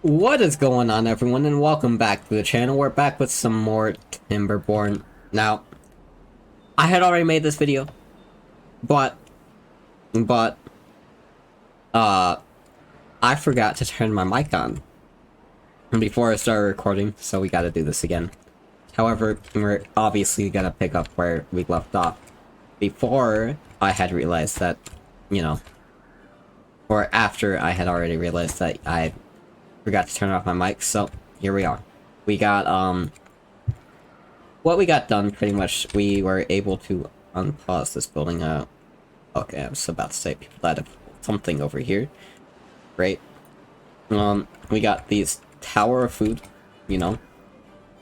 What is going on, everyone, and welcome back to the channel. We're back with some more Timberborn. Now, I had already made this video, but, but, uh, I forgot to turn my mic on before I started recording, so we gotta do this again. However, we're obviously gonna pick up where we left off. Before I had realized that, you know, or after I had already realized that I forgot to turn off my mic, so here we are. We got, what we got done, pretty much, we were able to unpause this building. Okay, I was about to say people died of something over here. Great. We got these tower of food, you know.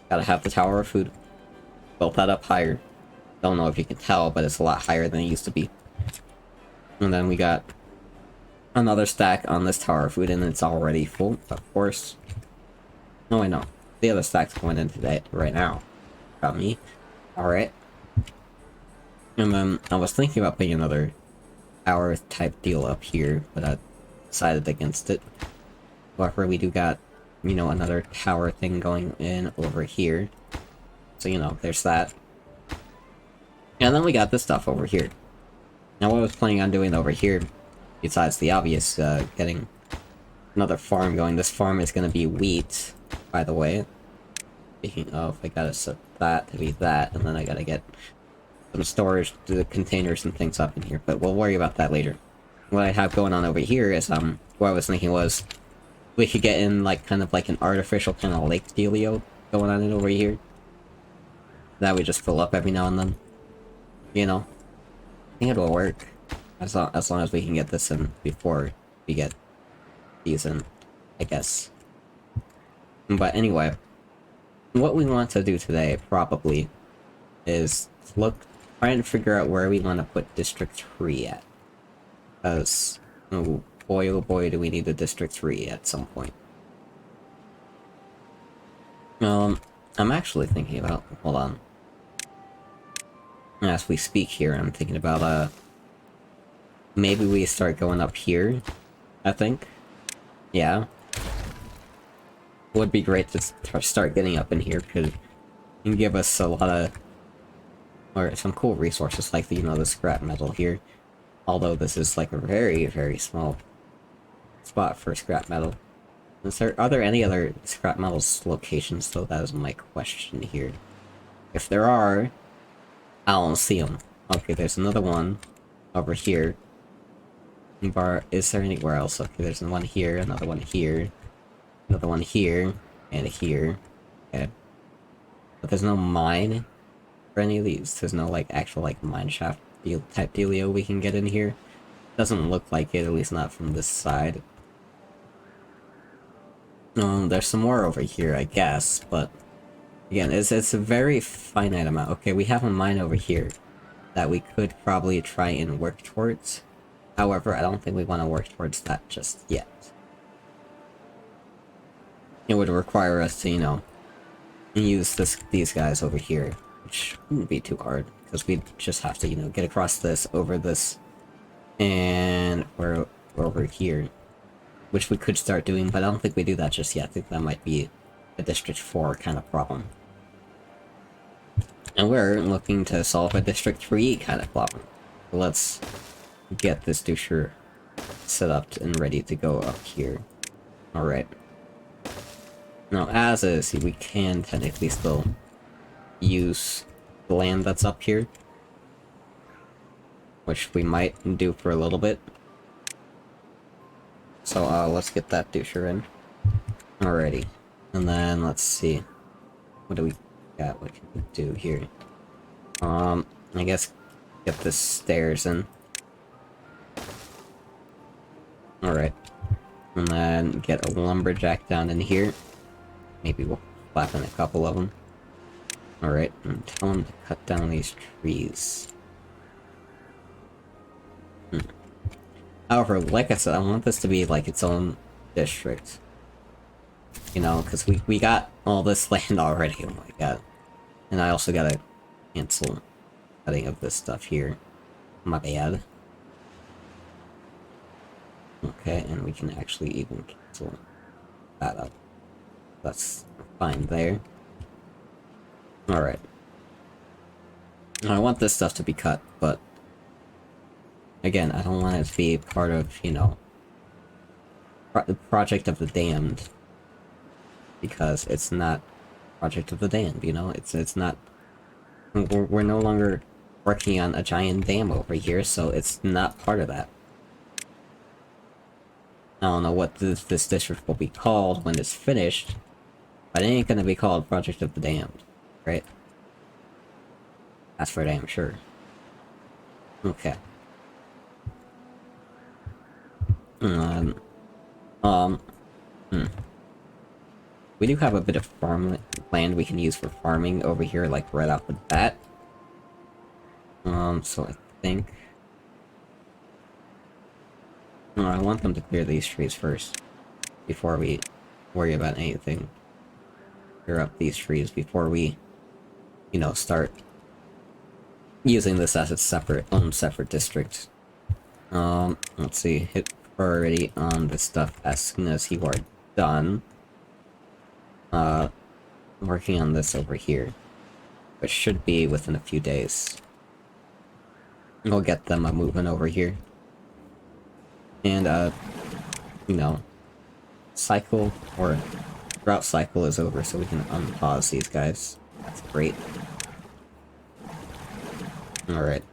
Gotta have the tower of food. Built that up higher. Don't know if you can tell, but it's a lot higher than it used to be. And then we got another stack on this tower of food, and it's already full, of course. No, I know. The other stack's going in today, right now. Got me. Alright. And then I was thinking about putting another tower type deal up here, but I decided against it. However, we do got, you know, another tower thing going in over here. So, you know, there's that. And then we got this stuff over here. Now, what I was planning on doing over here, besides the obvious, getting another farm going. This farm is going to be wheat, by the way. Speaking of, I gotta set that to be that, and then I gotta get some storage, the containers and things up in here, but we'll worry about that later. What I have going on over here is, what I was thinking was, we could get in, like, kind of like an artificial kind of lake dealio going on in over here. That we just fill up every now and then. You know? I think it'll work. As long as we can get this in before we get these in, I guess. But anyway, what we want to do today, probably, is try and figure out where we want to put District 3 at. Because, oh boy, do we need a District 3 at some point. I'm actually thinking about, hold on. As we speak here, I'm thinking about, maybe we start going up here, I think. Yeah. Would be great to start getting up in here, because it can give us a lot of, or some cool resources, like the, you know, the scrap metal here. Although this is like a very, very small spot for scrap metal. Are there any other scrap metal locations, though? That is my question here. If there are, I don't see them. Okay, there's another one over here. Is there anywhere else? Okay, there's one here, another one here, another one here, and here. Okay. But there's no mine for any of these. There's no, like, actual, like, mine shaft type dealio we can get in here. Doesn't look like it, at least not from this side. There's some more over here, I guess, but again, it's a very finite amount. Okay, we have a mine over here that we could probably try and work towards. However, I don't think we want to work towards that just yet. It would require us to, you know, use these guys over here, which wouldn't be too hard, because we'd just have to, you know, get across this, over this, and we're over here, which we could start doing, but I don't think we do that just yet. I think that might be a District 4 kind of problem. And we're looking to solve a District 3 kind of problem. Let's get this doucher set up and ready to go up here. Alright. Now, as is, we can technically still use the land that's up here, which we might do for a little bit. So, let's get that doucher in. Alrighty. And then, let's see. What do we got? What can we do here? I guess get the stairs in. Alright. And then get a lumberjack down in here. Maybe we'll slap in a couple of them. Alright, and tell them to cut down these trees. However, like I said, I want this to be like its own district. You know, because we got all this land already, oh my god. And I also gotta cancel cutting of this stuff here. My bad. Okay, and we can actually even cancel that up. That's fine there. Alright. I want this stuff to be cut, but again, I don't want it to be part of, you know, the Project of the Damned. Because it's not Project of the Damned, you know? It's not... We're no longer working on a giant dam over here, so it's not part of that. I don't know what this district will be called when it's finished, but it ain't gonna be called Project of the Damned, right? That's for damn sure. Okay. Hmm. We do have a bit of farmland we can use for farming over here, like right off the bat. So I think... I want them to clear these trees first, before we worry about anything. Clear up these trees before we, you know, start using this as its own separate district. Let's see, hit priority on this stuff as soon as you are done. Working on this over here, which should be within a few days. We'll get them moving over here. And, you know, cycle, or drought cycle is over, so we can unpause these guys. That's great. Alright.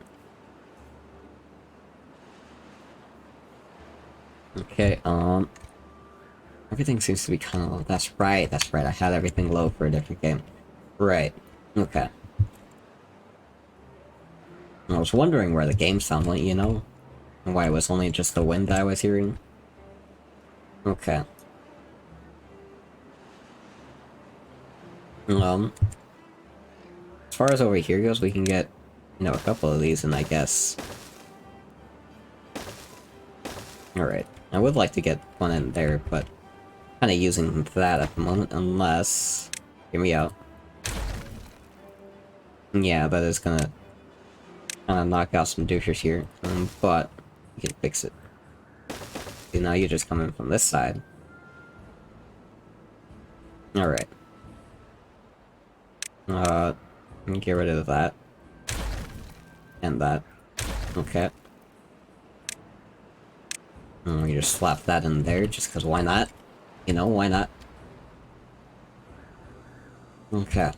Okay, everything seems to be kind of low. That's right, I had everything low for a different game. Right. Okay. I was wondering where the game sound went, you know? And why it was only just the wind that I was hearing. Okay. As far as over here goes, we can get, you know, a couple of these, and I guess... Alright. I would like to get one in there, but... Kinda using that at the moment, unless... Hear me out. Yeah, that is gonna... Kinda knock out some douchers here, but... We can fix it. See, now you just come in from this side. Alright. Let me get rid of that. And that. Okay. And we just slap that in there, just because why not? You know, why not? Okay.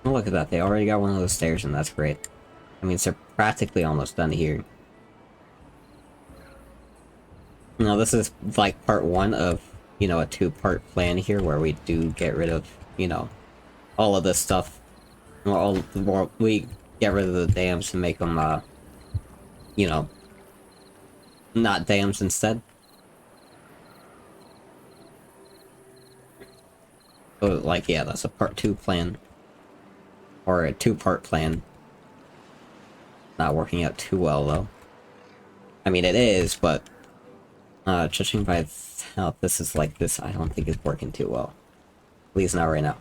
Oh, look at that, they already got one of those stairs, and that's great. I mean, they're practically almost done here. Now, this is like part one of, you know, a two-part plan here, where we do get rid of, you know, all of this stuff. Well, we get rid of the dams and make them, you know, not dams instead. So, like, yeah, that's a part two plan. Or a two-part plan. Not working out too well, though. I mean, it is, but... judging by how this is like this, I don't think it's working too well. At least not right now.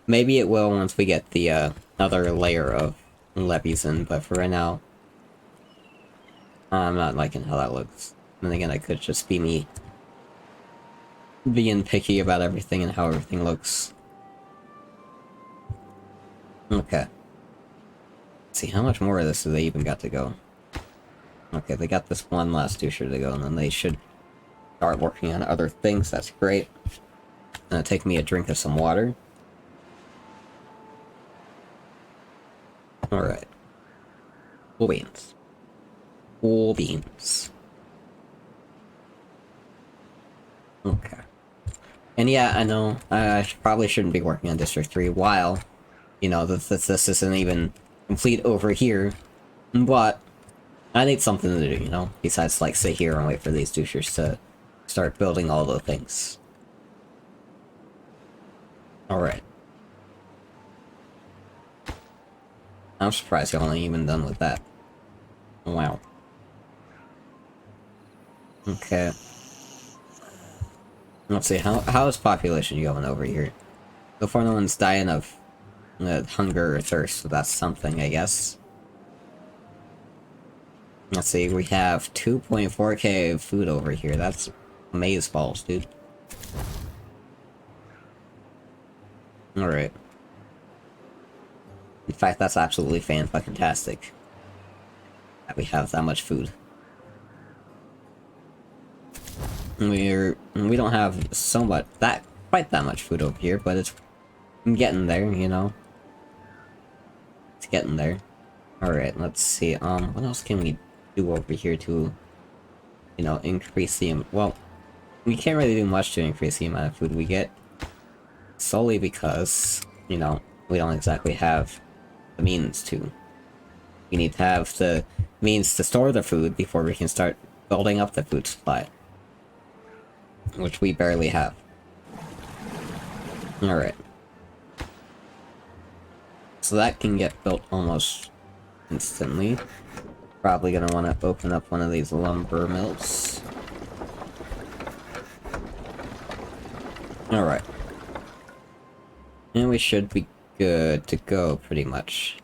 Maybe it will once we get the, other layer of levees in, but for right now... I'm not liking how that looks. And again, I could just be me... being picky about everything and how everything looks. Okay. Let's see, how much more of this do they even got to go? Okay, they got this one last doucher to go, and then they should start working on other things. That's great. Gonna take me a drink of some water. Alright. Cool beans. Cool beans. Okay. And yeah, I know, I probably shouldn't be working on District 3 while, you know, this isn't even complete over here, but I need something to do, you know, besides, like, sit here and wait for these douchers to start building all the things. Alright. I'm surprised y'all ain't even done with that. Wow. Okay. Let's see, how is population going over here? So far no one's dying of hunger or thirst, so that's something, I guess. Let's see, we have 2.4k food over here. That's amazeballs, dude. Alright. In fact, that's absolutely fan-fucking-tastic that we have that much food. We don't have so much, quite that much food over here, but it's getting there, you know? It's getting there. Alright, let's see, what else can we do over here to, you know, increase the, well, we can't really do much to increase the amount of food we get, solely because, you know, we don't exactly have the means to. We need to have the means to store the food before we can start building up the food supply, which we barely have. Alright. So that can get built almost instantly. Probably gonna want to open up one of these lumber mills. Alright. And we should be good to go, pretty much.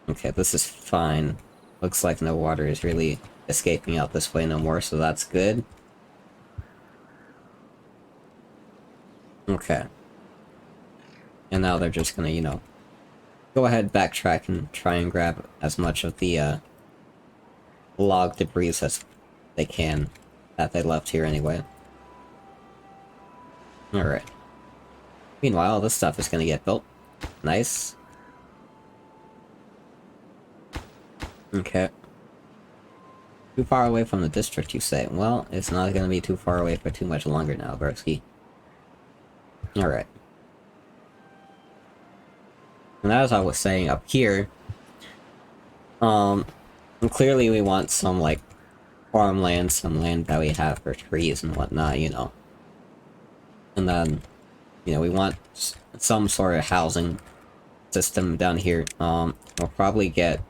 Okay, this is fine. Looks like no water is really escaping out this way no more, so that's good. Okay. And now they're just gonna, you know, go ahead, backtrack, and try and grab as much of the, log debris as they can that they left here anyway. Alright. Meanwhile, this stuff is gonna get built. Nice. Okay. Too far away from the district, you say? Well, it's not gonna be too far away for too much longer now, broski. Alright. And as I was saying up here, clearly we want some, like, farmland, some land that we have for trees and whatnot, you know. And then, you know, we want some sort of housing system down here. We'll probably get...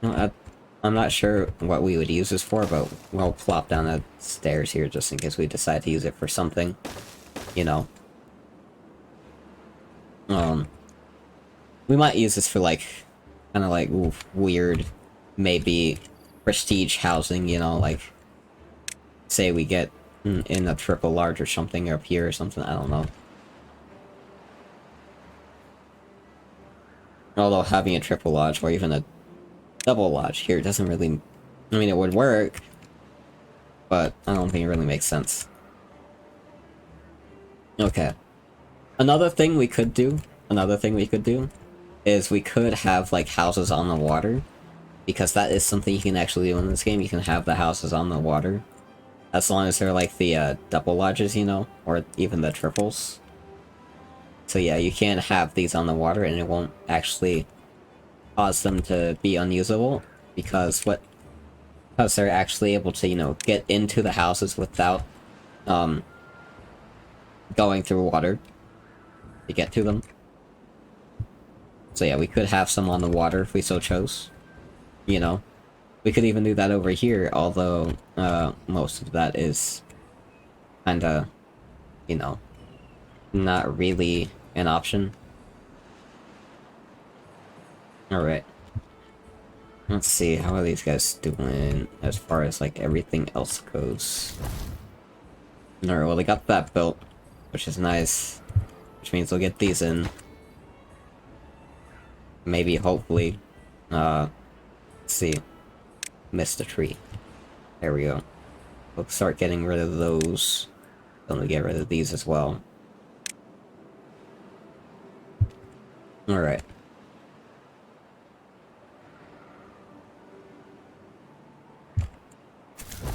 You know, I'm not sure what we would use this for, but we'll plop down the stairs here just in case we decide to use it for something, you know. We might use this for, like, kind of like weird, maybe prestige housing, you know, like, say we get in a triple large or something up here or something, I don't know. Although having a triple lodge or even a double lodge here doesn't really, I mean, it would work, but I don't think it really makes sense. Okay. Another thing we could do is we could have, like, houses on the water, because that is something you can actually do in this game. You can have the houses on the water, as long as they're, like, the, double lodges, you know, or even the triples. So yeah, you can have these on the water, and it won't actually cause them to be unusable, because they're actually able to, you know, get into the houses without, going through water to get to them. So yeah, we could have some on the water if we so chose. You know? We could even do that over here, although, most of that is kinda, you know, not really an option. Alright. Let's see, how are these guys doing as far as, like, everything else goes? Alright, well, they got that built, which is nice. Which means they'll get these in. Maybe, hopefully. Let's see. Missed a tree. There we go. We'll start getting rid of those. Then we'll get rid of these as well. Alright.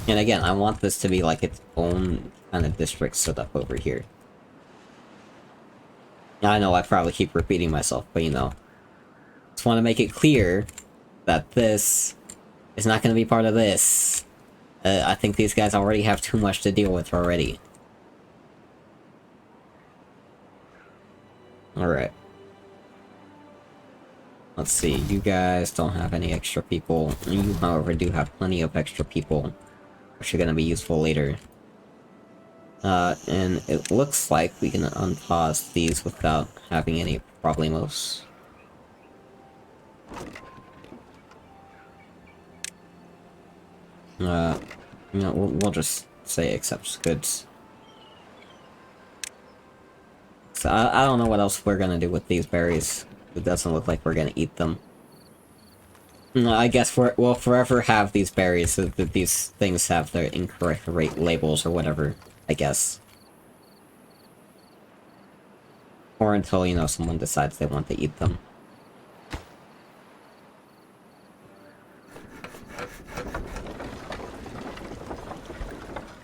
And again, I want this to be like its own kind of district set up over here. I know I probably keep repeating myself, but you know. Just want to make it clear that this is not going to be part of this. I think these guys already have too much to deal with already. Alright. Let's see, you guys don't have any extra people. You, however, do have plenty of extra people, which are going to be useful later. And it looks like we can unpause these without having any problemos. Uh, we'll just say accepts goods. So I don't know what else we're gonna do with these berries. It doesn't look like we're gonna eat them. I guess we'll forever have these berries, so that these things have their incorrect rate labels or whatever, I guess. Or until, someone decides they want to eat them.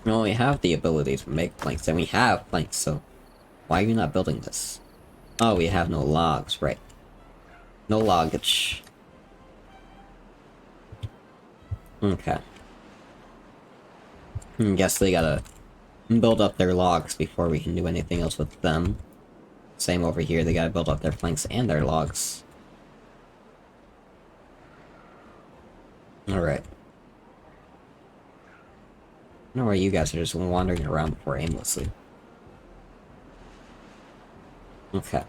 We have the ability to make planks, and we have planks, so why are you not building this? Oh, we have no logs, right. No loggage. Okay. Guess they gotta build up their logs before we can do anything else with them. Same over here, they gotta build up their planks and their logs. Alright. I don't know where you guys are just wandering around for aimlessly. Okay.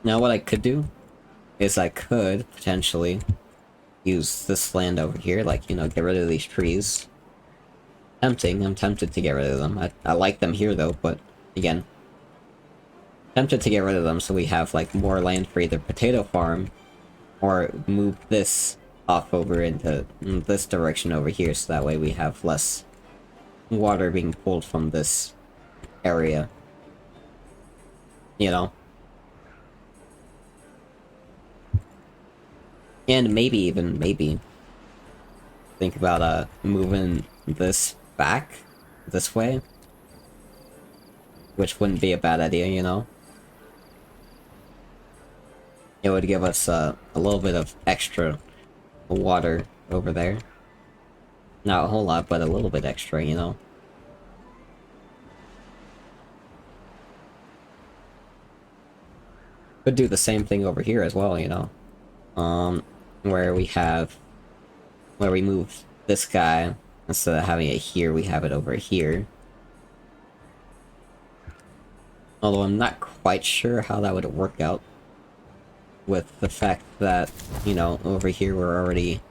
Now what I could do is I could potentially use this land over here, like, get rid of these trees. I'm tempted to get rid of them. I like them here though, but again, tempted to get rid of them so we have like more land for either potato farm or move this off over into this direction over here, so that way we have less water being pulled from this area. And maybe think about moving this back this way, which wouldn't be a bad idea, It would give us a little bit of extra water over there. Not a whole lot, but a little bit extra, Could do the same thing over here as well, where we move this guy, instead of having it here, we have it over here. Although I'm not quite sure how that would work out, with the fact that, over here we're already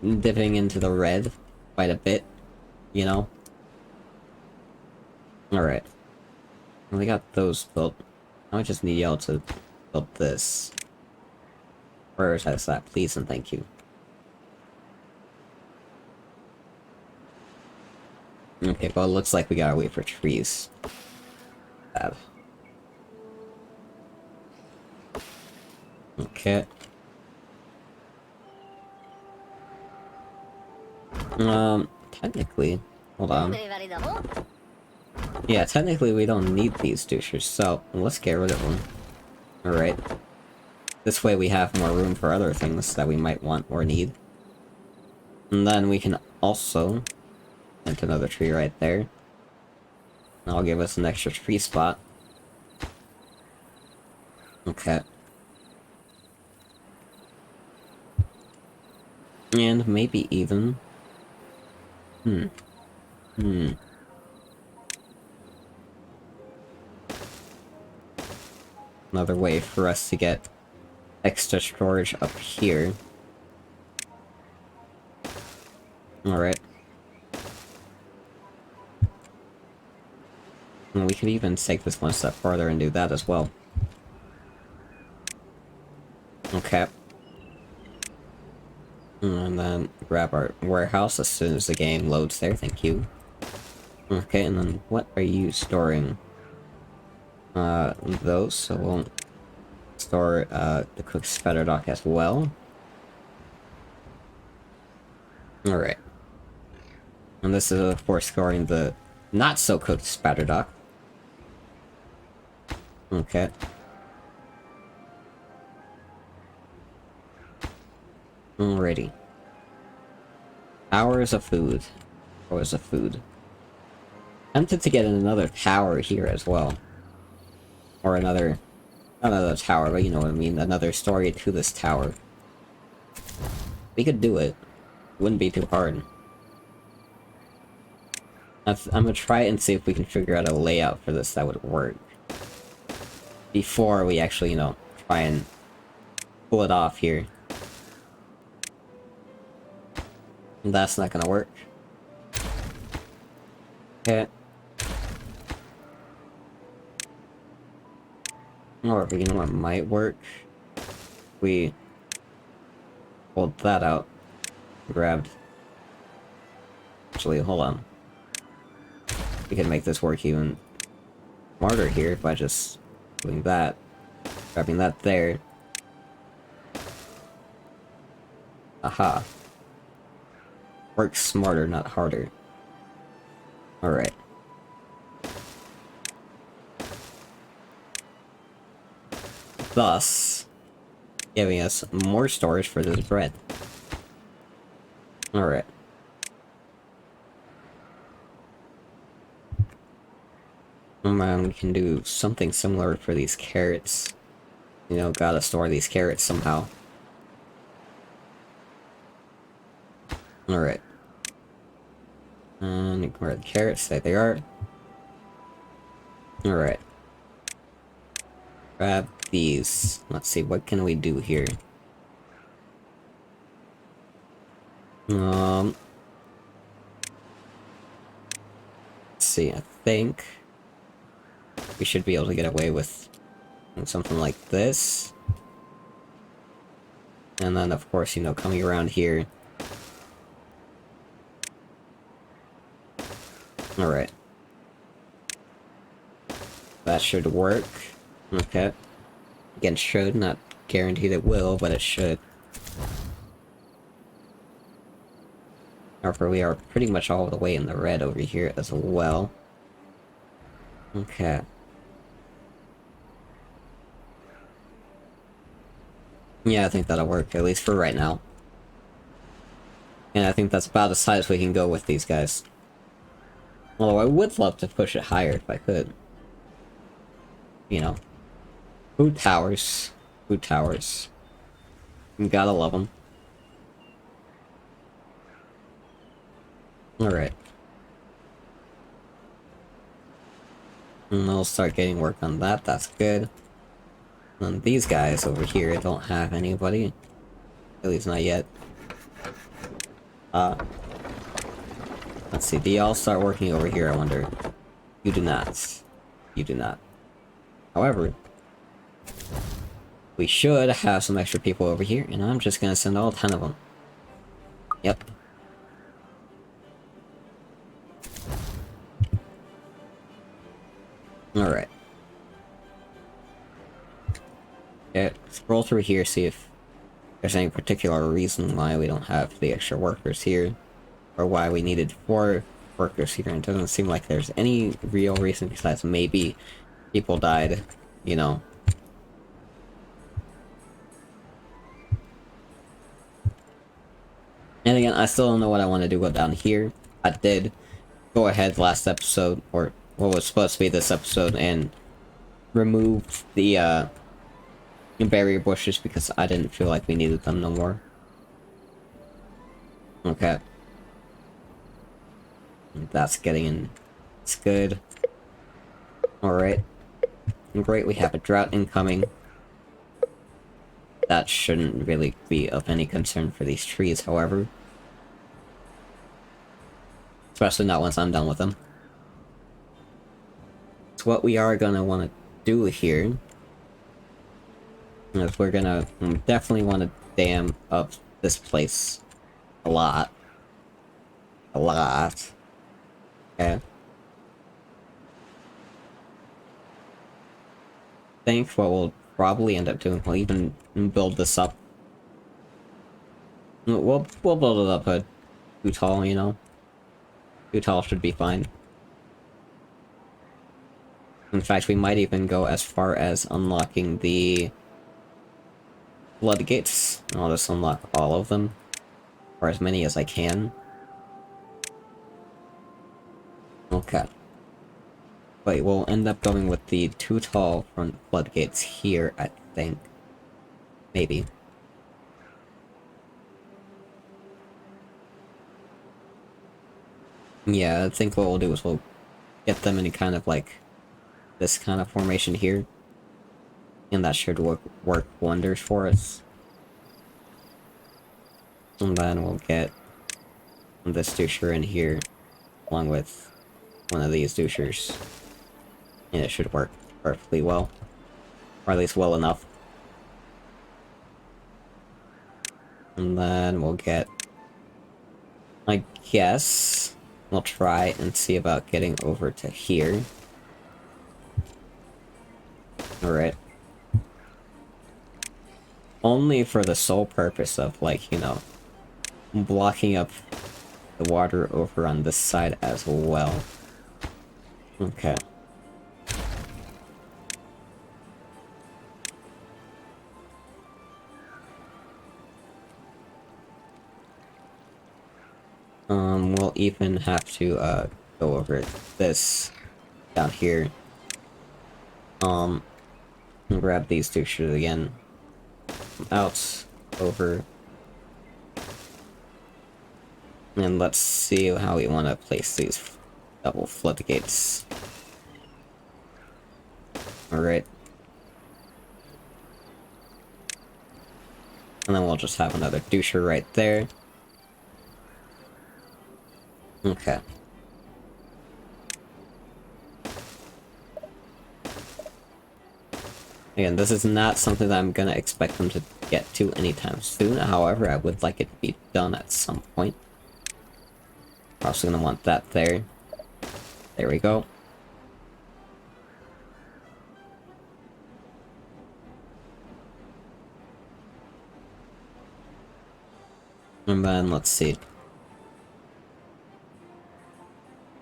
dipping into the red quite a bit, Alright. We got those built. Now I just need y'all to build this. Prioritize that, please and thank you. Okay, well, it looks like we gotta wait for trees. Bad. Okay. Technically, hold on. Yeah, technically we don't need these douchers, so let's get rid of them. Alright. This way we have more room for other things that we might want or need. And then we can also plant another tree right there. That'll give us an extra tree spot. Okay. And maybe even... Another way for us to get extra storage up here. Alright. And we could even take this one step further and do that as well. Okay. And then grab our warehouse as soon as the game loads there, thank you. Okay, and then what are you storing? Those, so we'll store, the cooked spatter dock as well. Alright. And this is, of course, storing the not-so-cooked spatter dock. Okay. Alrighty. Hours of food. Hours of food. Tempted to get another tower here as well. Or another... Not another tower, but you know what I mean. Another story to this tower. We could do it. Wouldn't be too hard. I'm gonna try it and see if we can figure out a layout for this that would work. Before we actually, try and pull it off here. That's not gonna work. Okay. Or, you know what might work? We pulled that out. Grabbed. Actually, hold on. We can make this work even smarter here by just doing that. Grabbing that there. Aha. Works smarter, not harder. Alright. Thus, giving us more storage for this bread. Alright. We can do something similar for these carrots. You know, gotta store these carrots somehow. Alright. And ignore the carrots, there they are. Alright. Grab these. Let's see, what can we do here? Let's see, I think we should be able to get away with something like this. And then, of course, you know, coming around here. Alright. That should work. Okay. Again, should, not guaranteed it will, but it should. However, we are pretty much all the way in the red over here as well. Okay. Yeah, I think that'll work, at least for right now. And I think that's about as high as we can go with these guys. Although I would love to push it higher if I could. You know. Food towers. Food towers. You gotta love them. Alright. And I'll start getting work on that, that's good. And these guys over here don't have anybody. At least not yet. Let's see, do y'all start working over here, I wonder? You do not. You do not. However, we should have some extra people over here, and I'm just gonna send all 10 of them. Yep. Alright. Okay, scroll through here, see if there's any particular reason why we don't have the extra workers here. Or why we needed 4 workers here. It doesn't seem like there's any real reason besides maybe people died, you know. And again, I still don't know what I want to do down here. I did go ahead last episode, or what was supposed to be this episode, and remove the barrier bushes because I didn't feel like we needed them no more. Okay. That's getting in. It's good. Alright. Great, we have a drought incoming. That shouldn't really be of any concern for these trees, however. Especially not once I'm done with them. So what we are gonna want to do here is we're gonna definitely want to dam up this place a lot. A lot. Okay. I think what we'll probably end up doing, we'll even build this up. We'll build it up a too tall, you know. Too tall should be fine. In fact, we might even go as far as unlocking the floodgates. I'll just unlock all of them, or as many as I can. Okay. But we'll end up going with the too tall front floodgates here, I think. Maybe. Yeah, I think what we'll do is we'll get them in kind of like this kind of formation here. And that should work wonders for us. And then we'll get this doucher in here, along with one of these douchers. And it should work perfectly well. Or at least well enough. And then we'll get... I guess... we'll try and see about getting over to here. Alright. Only for the sole purpose of, like, you know, blocking up the water over on this side as well. Okay. We'll even have to, go over this down here. Grab these two shoes again. Out, over. And let's see how we want to place these double floodgates. Alright. And then we'll just have another doucher right there. Okay. Again, this is not something that I'm gonna expect them to get to anytime soon. However, I would like it to be done at some point. We're also gonna want that there. There we go. And then, let's see.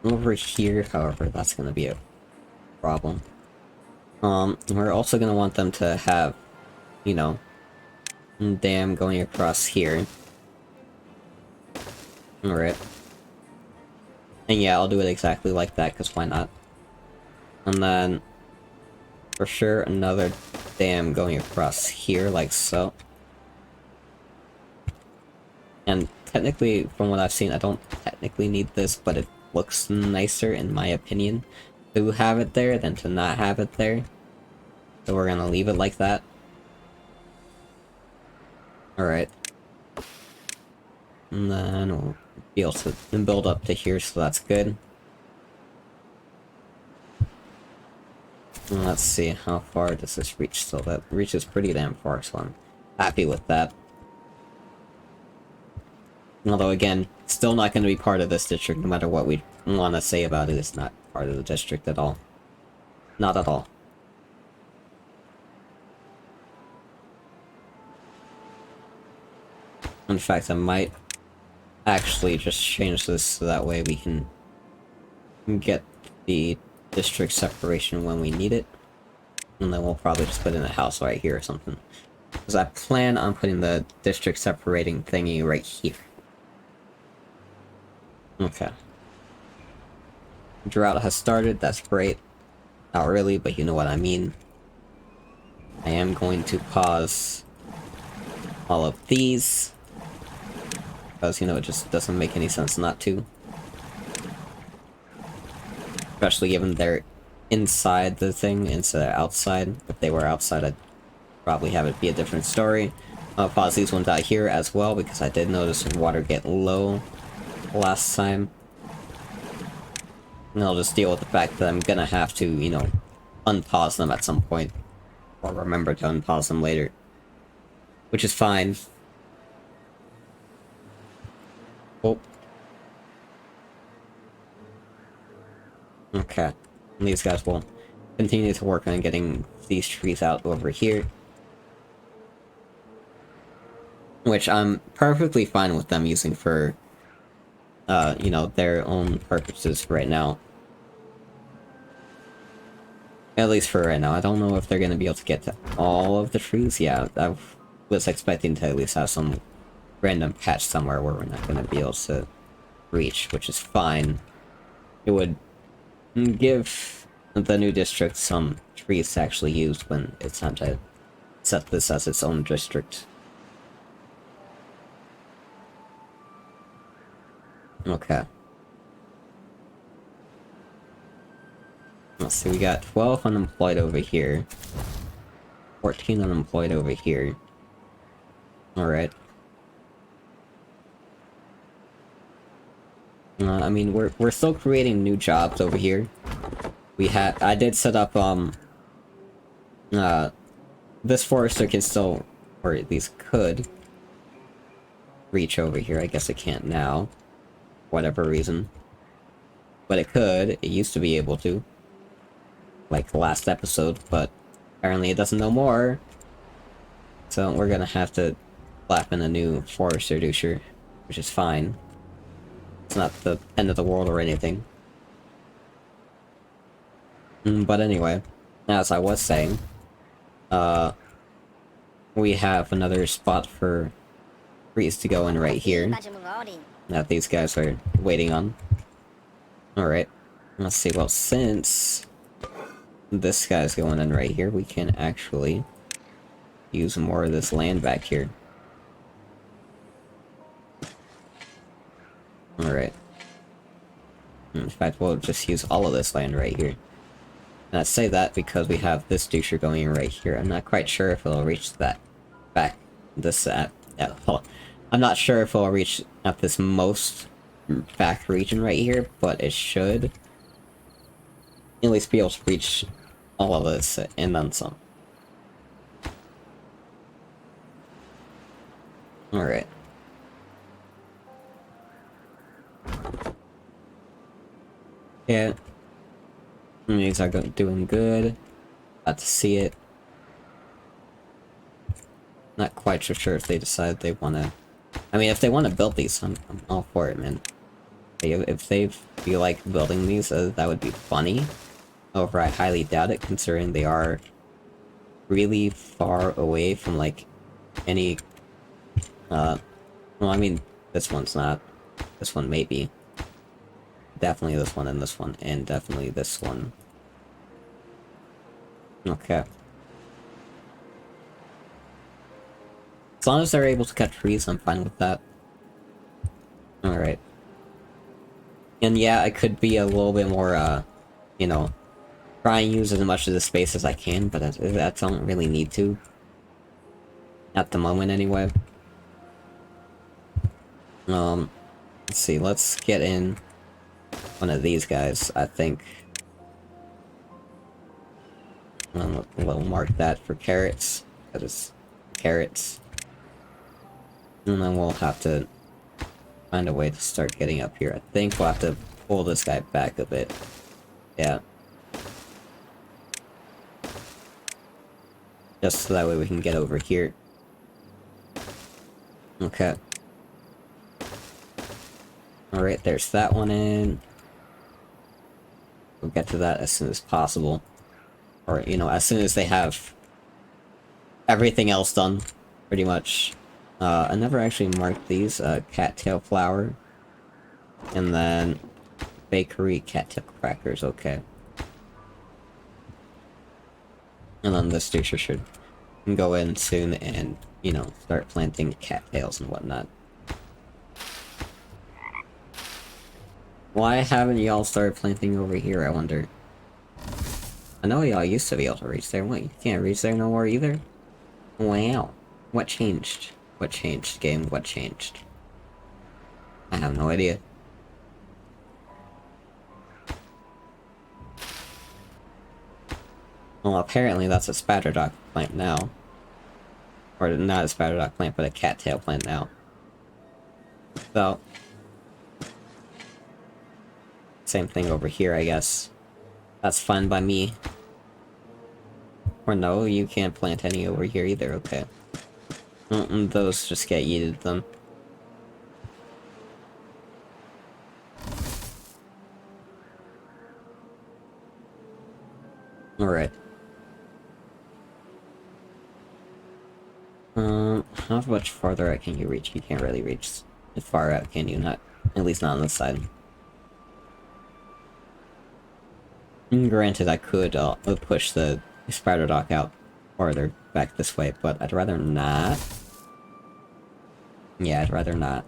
Over here, however, that's gonna be a problem. We're also gonna want them to have, you know, dam going across here. Alright. And yeah, I'll do it exactly like that, because why not? And then, for sure, another dam going across here, like so. And technically, from what I've seen, I don't technically need this, but it looks nicer, in my opinion, to have it there than to not have it there. So we're gonna leave it like that. Alright. And then we'll be able to build up to here, so that's good. And let's see, how far does this reach? So that reaches pretty damn far, so I'm happy with that. Although again, still not going to be part of this district, no matter what we want to say about it, it's not part of the district at all. Not at all. In fact, I might actually just change this so that way we can get the district separation when we need it. And then we'll probably just put in a house right here or something. Because I plan on putting the district separating thingy right here. Okay. Drought has started, that's great. Not really, but you know what I mean. I am going to pause all of these. Because, you know, it just doesn't make any sense not to. Especially given they're inside the thing instead of outside. If they were outside, I'd probably have it be a different story. I'll pause these ones out here as well, because I did notice water get low last time. And I'll just deal with the fact that I'm gonna have to, you know, unpause them at some point. Or remember to unpause them later. Which is fine. Oh. Okay. And these guys will continue to work on getting these trees out over here. Which I'm perfectly fine with them using for, you know, their own purposes right now. At least for right now. I don't know if they're going to be able to get to all of the trees. Yeah, I was expecting to at least have some random patch somewhere where we're not going to be able to reach, which is fine. It would give the new district some trees to actually use when it's time to set this as its own district. Okay. Let's see, we got 12 unemployed over here. 14 unemployed over here. Alright. I mean, we're still creating new jobs over here. I did set up, this forester can still, or at least could, reach over here. I guess it can't now, whatever reason. But it could. It used to be able to. Like the last episode, but apparently it doesn't know more. So we're gonna have to slap in a new forester doucher, which is fine. It's not the end of the world or anything. But anyway, as I was saying, we have another spot for trees to go in right here that these guys are waiting on. Alright, let's see. Well, since this guy's going in right here, we can actually use more of this land back here. Alright. In fact, we'll just use all of this land right here. And I say that because we have this doucher going in right here. I'm not quite sure if it'll reach that back this I'm not sure if it'll reach at this most back region right here, but it should at least be able to reach all of this and then some. Alright. Yeah. These are doing good. About to see it. Not quite so sure if they decide they want to... I mean, if they want to build these, I'm all for it, man. If they feel like building these, that would be funny. However, I highly doubt it, considering they are really far away from, like, any... well, I mean, this one's not. This one may be. Definitely this one, and definitely this one. Okay. As long as they're able to cut trees, I'm fine with that. Alright. And yeah, I could be a little bit more, you know, try and use as much of the space as I can, but I don't really need to. At the moment, anyway. Let's see, let's get in one of these guys, I think. We'll mark that for carrots. That is carrots. And then we'll have to find a way to start getting up here. I think we'll have to pull this guy back a bit. Yeah. Just so that way we can get over here. Okay. Alright, there's that one in. We'll get to that as soon as possible. Or, you know, as soon as they have everything else done, pretty much. I never actually marked these. Cattail flour. And then bakery cattail crackers, okay. And then this doucher should go in soon and, you know, start planting cattails and whatnot. Why haven't y'all started planting over here, I wonder? I know y'all used to be able to reach there. What, you can't reach there no more either? Wow. What changed? What changed, game? What changed? I have no idea. Well, apparently that's a spatterdock plant now. Or not a spatterdock plant, but a cattail plant now. So... same thing over here, I guess. That's fine by me. Or no, you can't plant any over here either, okay. Those just get yeeted then. Alright. How much farther out can you reach? You can't really reach far out, can you? Not, at least not on this side. Granted, I could push the spider dock out farther back this way, but I'd rather not. Yeah, I'd rather not.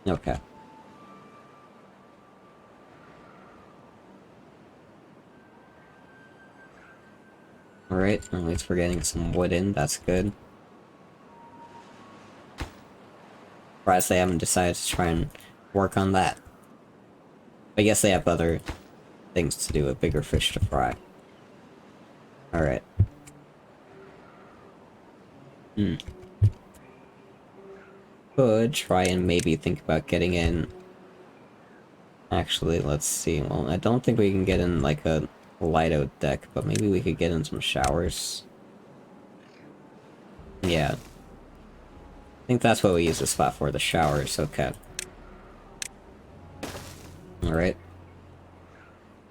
Okay. Alright, at least we're getting some wood in, that's good. Surprised they haven't decided to try and work on that. I guess they have other things to do with bigger fish to fry. Alright. Could try and maybe think about getting in... Actually, let's see. Well, I don't think we can get in, like, a light-out deck, but maybe we could get in some showers. Yeah. I think that's what we use the spot for, the showers, okay. Alright.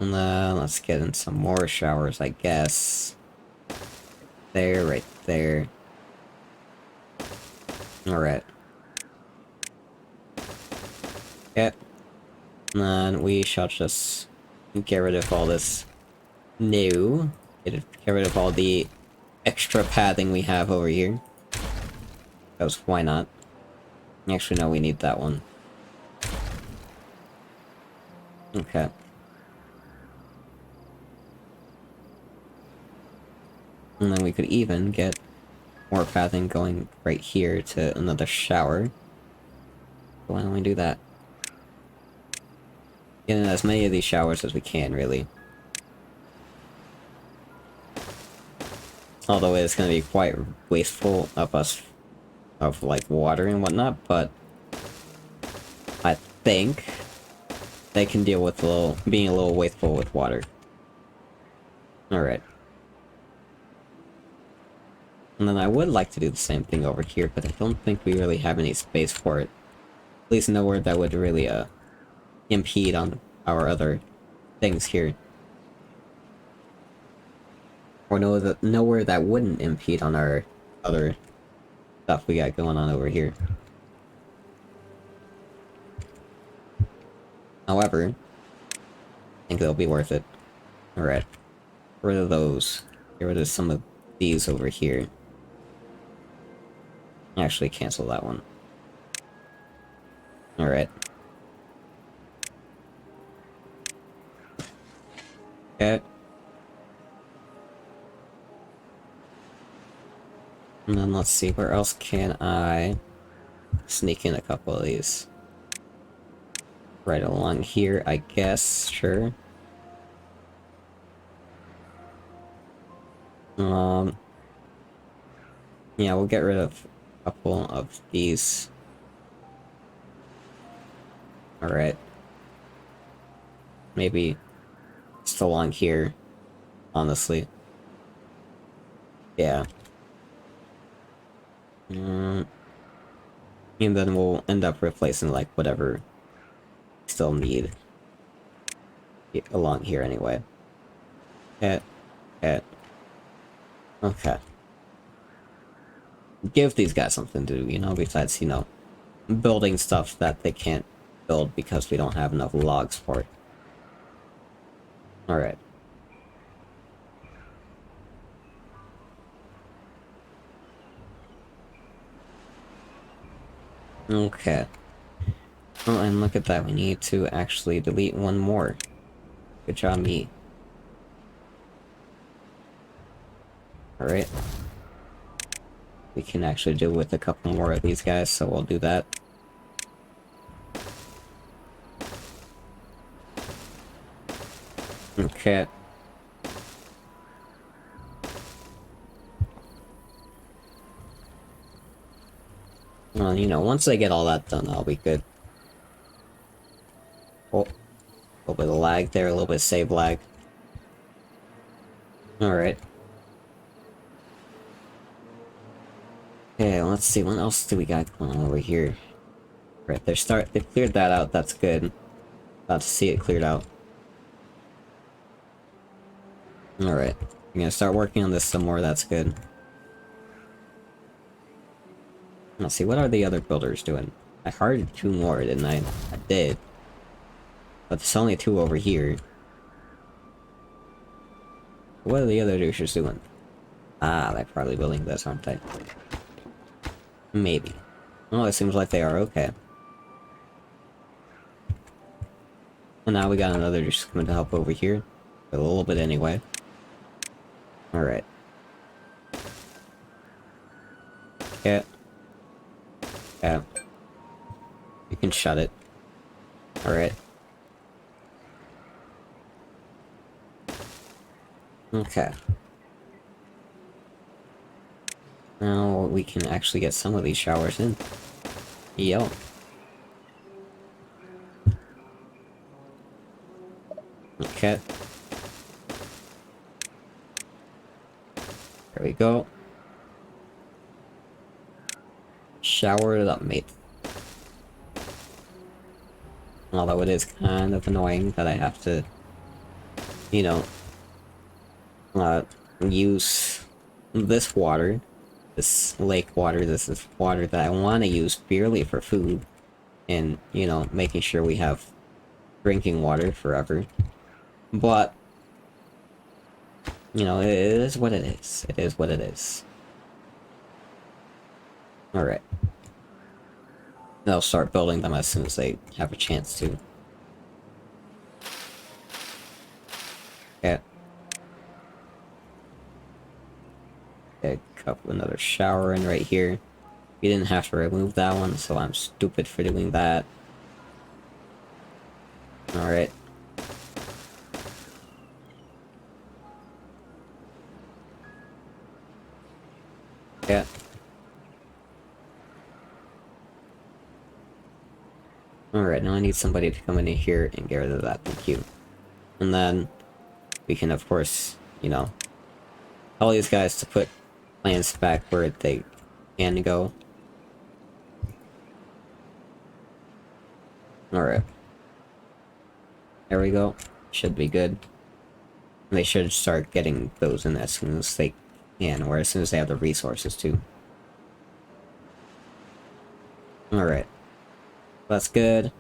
And then let's get in some more showers, I guess. There, right there. Alright. Okay. And then we shall just get rid of all this new. Get rid of all the extra padding we have over here. Because why not? Actually, no, we need that one. Okay. And then we could even get more pathing going right here to another shower. So why don't we do that? Get in as many of these showers as we can, really. Although it's gonna be quite wasteful of us, of like water and whatnot, but I think they can deal with being a little wasteful with water. Alright. And then I would like to do the same thing over here, but I don't think we really have any space for it. At least nowhere that would really, impede on our other things here. Or nowhere that wouldn't impede on our other stuff we got going on over here. However, I think it'll be worth it. Alright. Get rid of those. Get rid of some of these over here. Actually, cancel that one. Alright. Okay. And then let's see, where else can I sneak in a couple of these? Right along here, I guess, sure. Yeah, we'll get rid of a couple of these. Alright. Maybe just along here, honestly. Yeah. And then we'll end up replacing, like, whatever we still need along here anyway. Okay. Okay. Okay. Give these guys something to do, you know, besides, you know, building stuff that they can't build because we don't have enough logs for it. Alright. Okay. Oh, and look at that, we need to actually delete one more. Good job, me. Alright. We can actually do with a couple more of these guys, so we'll do that. Okay. Well, you know, once I get all that done, I'll be good. Oh, a little bit of lag there, a little bit of save lag. Alright. Okay, let's see, what else do we got going on over here? Right, they cleared that out, that's good. About to see it cleared out. Alright. I'm gonna start working on this some more, that's good. Let's see, what are the other builders doing? I hired 2 more, didn't I? I did. But there's only 2 over here. What are the other douches doing? Ah, they're probably building this, aren't they? Maybe. Oh, it seems like they are okay. And now we got another douche coming to help over here. A little bit anyway. Alright. Yeah. Yeah. You can shut it. Alright. Okay. Now we can actually get some of these showers in. Yo. Okay. There we go. Shower it up, mate. Although it is kind of annoying that I have to, you know, uh, use this water, this lake water, this is water that I want to use purely for food, and, you know, making sure we have drinking water forever. But, you know, it is what it is. It is what it is. Alright. They'll start building them as soon as they have a chance to. Okay. Okay, couple another shower in right here. We didn't have to remove that one, so I'm stupid for doing that. Alright. Yeah. Alright, now I need somebody to come in here and get rid of that, thank you. And then we can, of course, you know, tell these guys to put plants back where they can go. Alright. There we go. Should be good. They should start getting those in as soon as they can, or as soon as they have the resources to. Alright. That's good.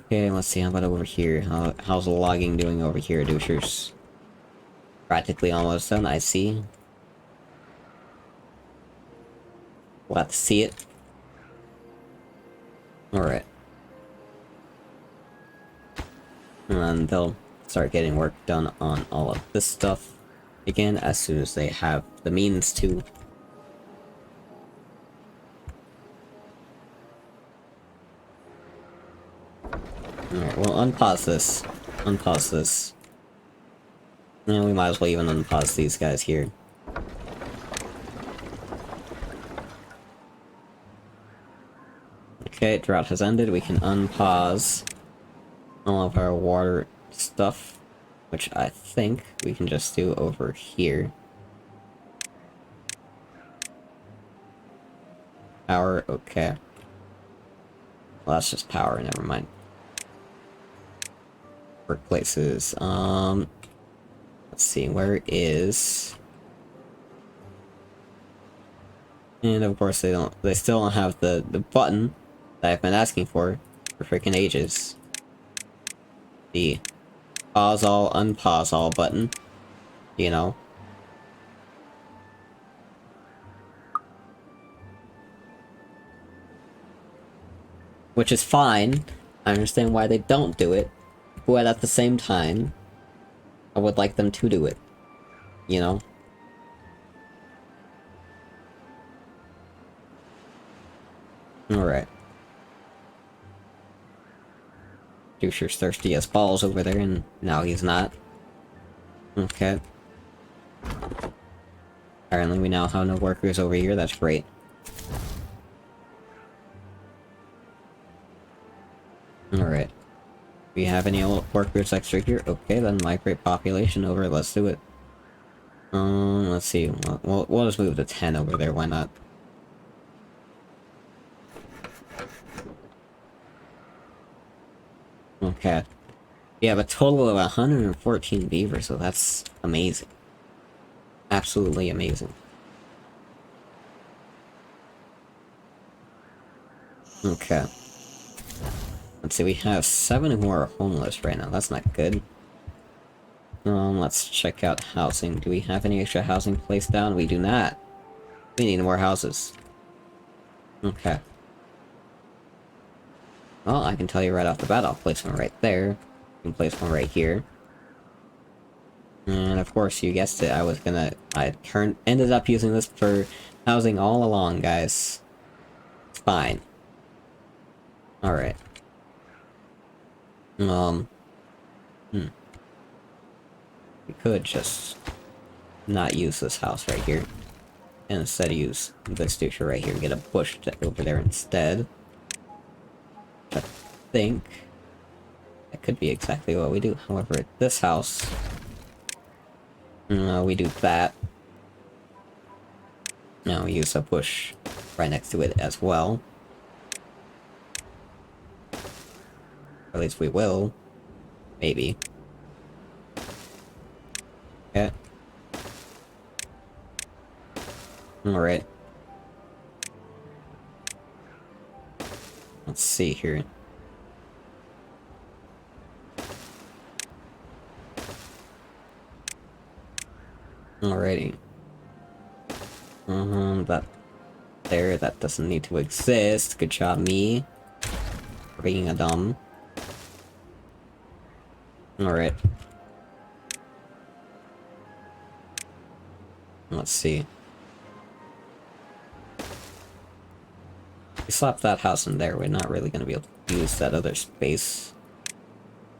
Okay, let's see, how about over here? How's the logging doing over here, douchers? Practically almost done, I see. We'll have to see it. Alright. And they'll start getting work done on all of this stuff again as soon as they have the means to. Alright, well, unpause this. Unpause this. And we might as well even unpause these guys here. Okay, drought has ended. We can unpause all of our water stuff, which I think we can just do over here. Power, okay. Well, that's just power, never mind. Workplaces, let's see, where is... And of course they still don't have the button that I've been asking for freaking ages. The pause all, unpause all button, you know. Which is fine. I understand why they don't do it, but at the same time, I would like them to do it, you know? Alright. Doucher's thirsty as balls over there, and now he's not. Okay. Apparently we now have no workers over here, that's great. Alright. We have any old workers extra here? Okay, then migrate population over, let's do it. Let's see, we'll just move to 10 over there, why not? Okay. We have a total of 114 beavers, so that's amazing. Absolutely amazing. Okay. Let's see, we have 7 who are homeless right now, that's not good. Let's check out housing. Do we have any extra housing placed down? We do not. We need more houses. Okay. Well, I can tell you right off the bat, I'll place one right there. You can place one right here. And of course, you guessed it, I ended up using this for housing all along, guys. It's fine. Alright. Hmm. we could just not use this house right here. And instead use this doucher right here and get a bush over there instead. I think that could be exactly what we do. However, at this house, we do that. Now we use a bush right next to it as well. Or at least we will. Maybe. Okay. Alright. Let's see here. Alrighty. That doesn't need to exist. Good job, me. For being a dumb. Alright. Let's see. If we slap that house in there, we're not really gonna be able to use that other space.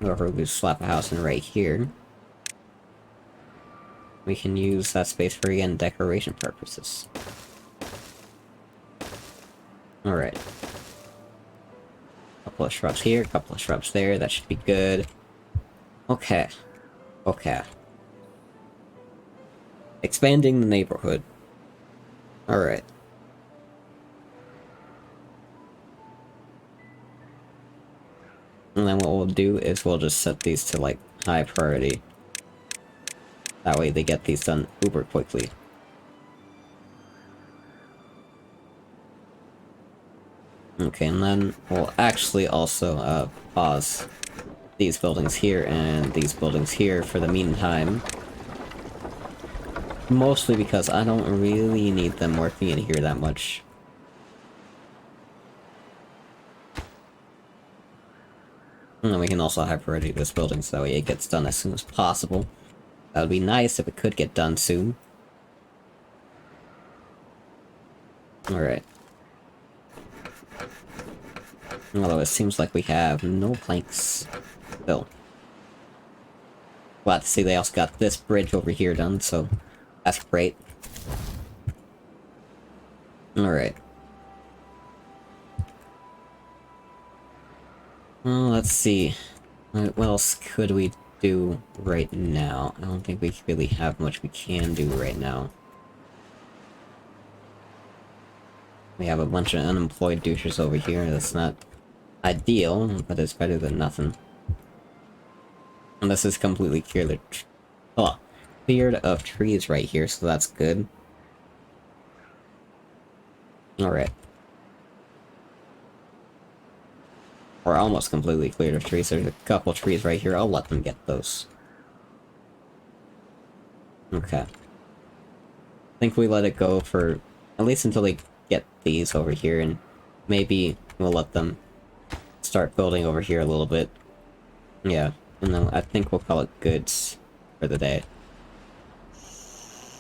However, we slap a house in right here. We can use that space for, again, decoration purposes. Alright. Couple of shrubs here, couple of shrubs there, that should be good. Okay. Okay. Expanding the neighborhood. Alright. And then what we'll do is we'll just set these to, like, high priority. That way they get these done uber quickly. Okay, and then we'll actually also pause these buildings here and these buildings here for the meantime. Mostly because I don't really need them working in here that much. And then we can also high priority this building so that way it gets done as soon as possible. That would be nice if it could get done soon. Alright. Although it seems like we have no planks still. Glad to see they also got this bridge over here done, so that's great. Alright. Well, let's see. What else could we do right now? I don't think we really have much we can do right now. We have a bunch of unemployed douchers over here. That's not ideal, but it's better than nothing. And this is completely cleared of trees right here, so that's good. Alright. We're almost completely cleared of trees. There's a couple trees right here. I'll let them get those. Okay. I think we let it go for at least until they get these over here, and maybe we'll let them start building over here a little bit. Yeah, and then I think we'll call it goods for the day.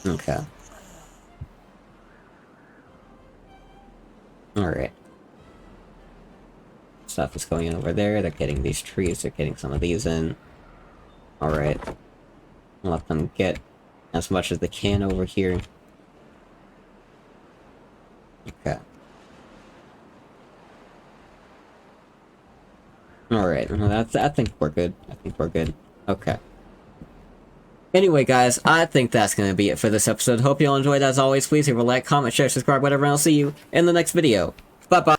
Okay. Alright. Stuff is going in over there. They're getting these trees. They're getting some of these in. Alright. Let them get as much as they can over here. Okay. Alright. I think we're good. I think we're good. Okay. Anyway, guys, I think that's gonna be it for this episode. Hope you all enjoyed. As always, please leave a like, comment, share, subscribe, whatever, and I'll see you in the next video. Bye-bye.